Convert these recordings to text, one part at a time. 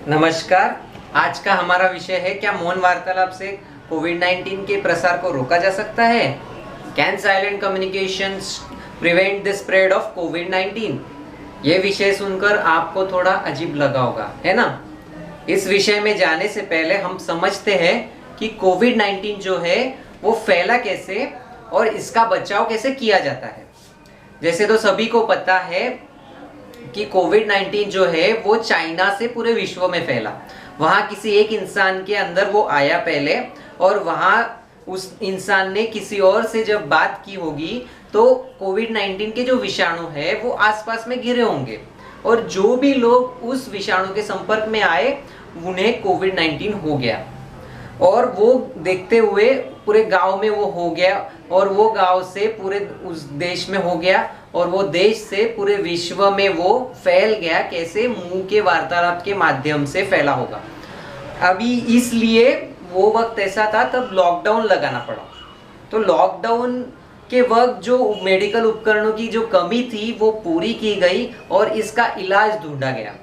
नमस्कार। आज का हमारा विषय है, क्या मौन वार्तालाप से कोविड-19 के प्रसार को रोका जा सकता है? Can silent communications prevent the spread of कोविड-19? ये विषय सुनकर आपको थोड़ा अजीब लगा होगा, है ना? इस विषय में जाने से पहले हम समझते हैं कि कोविड-19 जो है वो फैला कैसे और इसका बचाव कैसे किया जाता है। जैसे तो सभी को पता है कि कोविड-19 जो है वो चाइना से पूरे विश्व में फैला। वहाँ किसी एक इंसान के अंदर वो आया पहले, और वहाँ उस इंसान ने किसी और से जब बात की होगी तो कोविड-19 के जो विषाणु है वो आसपास में घिरे होंगे, और जो भी लोग उस विषाणु के संपर्क में आए उन्हें कोविड-19 हो गया। और वो देखते हुए पूरे गांव में वो हो गया, और वो गांव से पूरे उस देश में हो गया, और वो देश से पूरे विश्व में वो फैल गया। कैसे? मुंह के वार्तालाप के माध्यम से फैला होगा। अभी इसलिए वो वक्त ऐसा था, तब लॉकडाउन लगाना पड़ा। तो लॉकडाउन के वक्त जो मेडिकल उपकरणों की जो कमी थी वो पूरी की गई और इसका इलाज ढूंढा गया।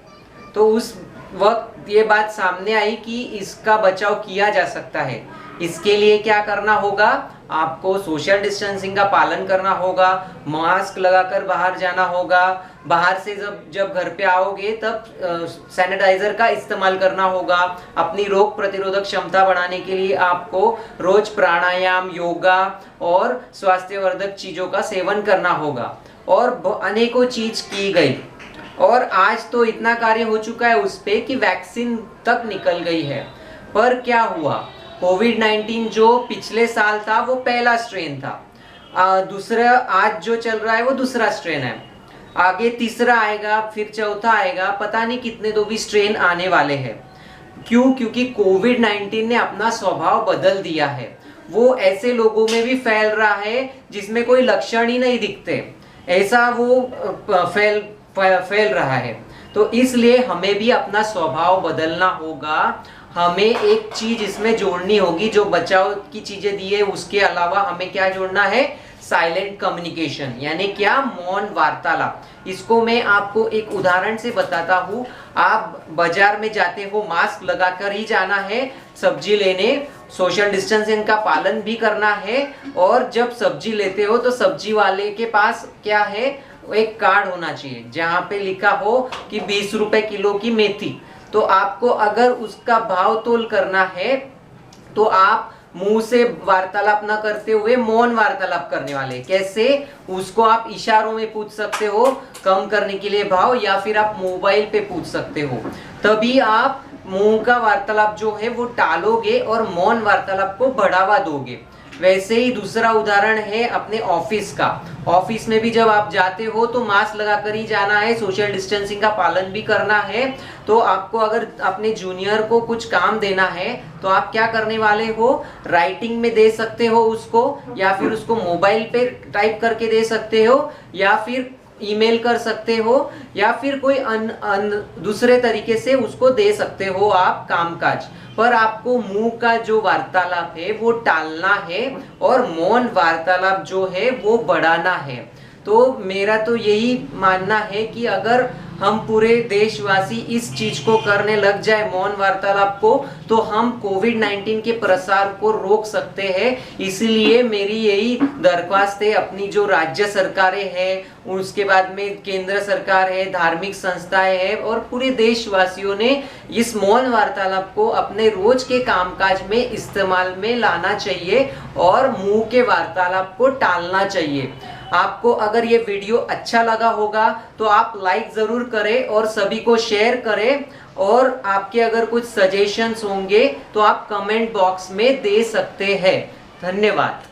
तो उस वक्त ये बात सामने आई कि इसका बचाव किया जा सकता है। इसके लिए क्या करना होगा? आपको सोशल डिस्टेंसिंग का पालन करना होगा, मास्क लगाकर बाहर जाना होगा, बाहर से जब घर पे आओगे तब सैनिटाइजर का इस्तेमाल करना होगा। अपनी रोग प्रतिरोधक क्षमता बढ़ाने के लिए आपको रोज प्राणायाम, योगा और स्वास्थ्यवर्धक चीजों का सेवन करना होगा, और अनेकों चीज की गई। और आज तो इतना कार्य हो चुका है उस पे कि वैक्सीन तक निकल गई है। पर क्या हुआ? कोविड-19 जो पिछले साल था वो पहला स्ट्रेन था, दूसरा आज जो चल रहा है वो दूसरा स्ट्रेन है, आगे तीसरा आएगा, फिर चौथा आएगा, पता नहीं कितने तो भी स्ट्रेन आने वाले हैं। क्यों? क्योंकि कोविड-19 ने अपना स्वभाव बदल दिया है। वो ऐसे लोगों में भी फैल रहा है जिसमें कोई लक्षण ही नहीं दिखते, ऐसा वो फैल रहा है। तो इसलिए हमें भी अपना स्वभाव बदलना होगा। हमें एक चीज इसमें जोड़नी होगी, जो बचाव की चीजें दी है उसके अलावा हमें क्या जोड़ना है? साइलेंट कम्युनिकेशन, यानी क्या? मौन वार्तालाप। इसको मैं आपको एक उदाहरण से बताता हूँ। आप बाजार में जाते हो, मास्क लगाकर ही जाना है सब्जी लेने, सोशल डिस्टेंसिंग का पालन भी करना है, और जब सब्जी लेते हो तो सब्जी वाले के पास क्या है? एक कार्ड होना चाहिए जहाँ पे लिखा हो कि 20 रुपए किलो की मेथी। तो आपको अगर उसका भाव तोल करना है तो आप मुंह से वार्तालाप न करते हुए मौन वार्तालाप करने वाले। कैसे? उसको आप इशारों में पूछ सकते हो कम करने के लिए भाव, या फिर आप मोबाइल पे पूछ सकते हो। तभी आप मुंह का वार्तालाप जो है वो टालोगे और मौन वार्तालाप को बढ़ावा दोगे। वैसे ही दूसरा उदाहरण है अपने ऑफिस का। ऑफिस में भी जब आप जाते हो तो मास्क लगाकर ही जाना है, सोशल डिस्टेंसिंग का पालन भी करना है। तो आपको अगर अपने जूनियर को कुछ काम देना है तो आप क्या करने वाले हो? राइटिंग में दे सकते हो उसको, या फिर उसको मोबाइल पे टाइप करके दे सकते हो, या फिर ईमेल कर सकते हो, या फिर कोई दूसरे तरीके से उसको दे सकते हो आप कामकाज। पर आपको मुंह का जो वार्तालाप है वो टालना है, और मौन वार्तालाप जो है वो बढ़ाना है। तो मेरा तो यही मानना है कि अगर हम पूरे देशवासी इस चीज को करने लग जाए, मौन वार्तालाप को, तो हम कोविड-19 के प्रसार को रोक सकते हैं। इसलिए मेरी यही दरख्वास्त है अपनी जो राज्य सरकारें हैं, उसके बाद में केंद्र सरकार है, धार्मिक संस्थाएं हैं, और पूरे देशवासियों ने इस मौन वार्तालाप को अपने रोज के कामकाज में इस्तेमाल में लाना चाहिए और मुंह के वार्तालाप को टालना चाहिए। आपको अगर ये वीडियो अच्छा लगा होगा तो आप लाइक जरूर करें और सभी को शेयर करें, और आपके अगर कुछ सजेशंस होंगे तो आप कमेंट बॉक्स में दे सकते हैं। धन्यवाद।